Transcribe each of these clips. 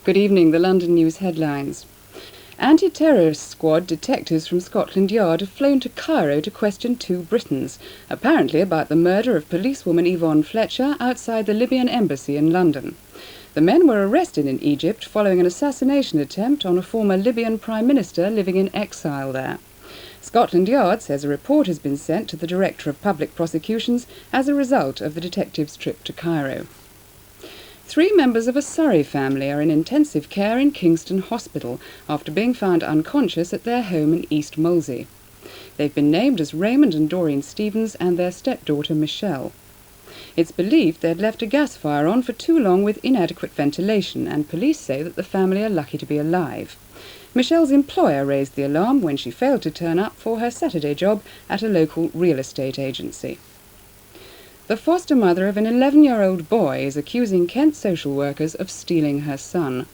Good evening, the London News headlines. Anti-terrorist squad detectives from Scotland Yard have flown to Cairo to question 2 Britons, apparently about the murder of policewoman Yvonne Fletcher outside the Libyan embassy in London. The men were arrested in Egypt following an assassination attempt on a former Libyan Prime Minister living in exile there. Scotland Yard says a report has been sent to the Director of Public Prosecutions as a result of the detectives' trip to Cairo. 3 members of a Surrey family are in intensive care in Kingston Hospital after being found unconscious at their home in East Molesey. They've been named as Raymond and Doreen Stevens and their stepdaughter Michelle. It's believed they'd left a gas fire on for too long with inadequate ventilation, and police say that the family are lucky to be alive. Michelle's employer raised the alarm when she failed to turn up for her Saturday job at a local real estate agency. The foster mother of an 11-year-old boy is accusing Kent social workers of stealing her son.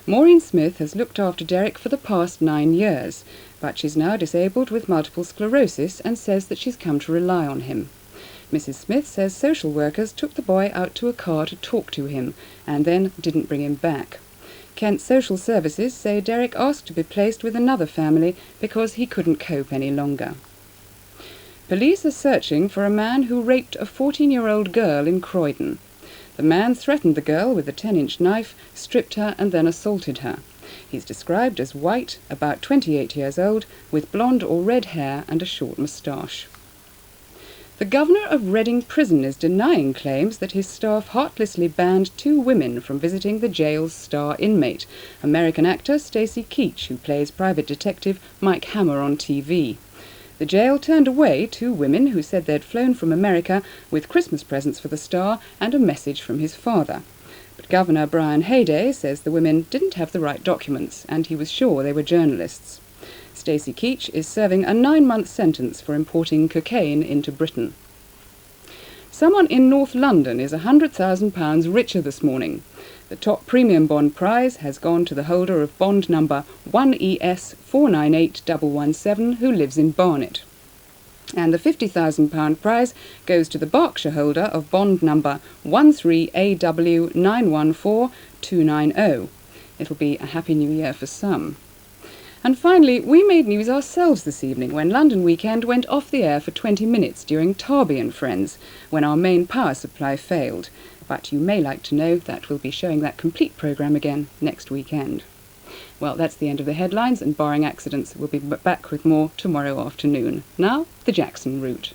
Maureen Smith has looked after Derek for the past 9 years, but she's now disabled with multiple sclerosis and says that she's come to rely on him. Mrs. Smith says social workers took the boy out to a car to talk to him and then didn't bring him back. Kent Social Services say Derek asked to be placed with another family because he couldn't cope any longer. Police are searching for a man who raped a 14-year-old girl in Croydon. The man threatened the girl with a 10-inch knife, stripped her and then assaulted her. He's described as white, about 28 years old, with blonde or red hair and a short moustache. The governor of Reading Prison is denying claims that his staff heartlessly banned 2 women from visiting the jail's star inmate, American actor Stacy Keach, who plays private detective Mike Hammer on TV. The jail turned away 2 women who said they'd flown from America with Christmas presents for the star and a message from his father. But Governor Brian Hayday says the women didn't have the right documents, and he was sure they were journalists. Stacy Keach is serving a 9-month sentence for importing cocaine into Britain. Someone in North London is £100,000 richer this morning. The top premium bond prize has gone to the holder of bond number 1ES498117, who lives in Barnet. And the £50,000 prize goes to the Berkshire holder of bond number 13AW914290. It'll be a happy new year for some. And finally, we made news ourselves this evening when London Weekend went off the air for 20 minutes during Tarby and Friends, when our main power supply failed. But you may like to know that we'll be showing that complete programme again next weekend. Well, that's the end of the headlines, and barring accidents, we'll be back with more tomorrow afternoon. Now, the Jackson route.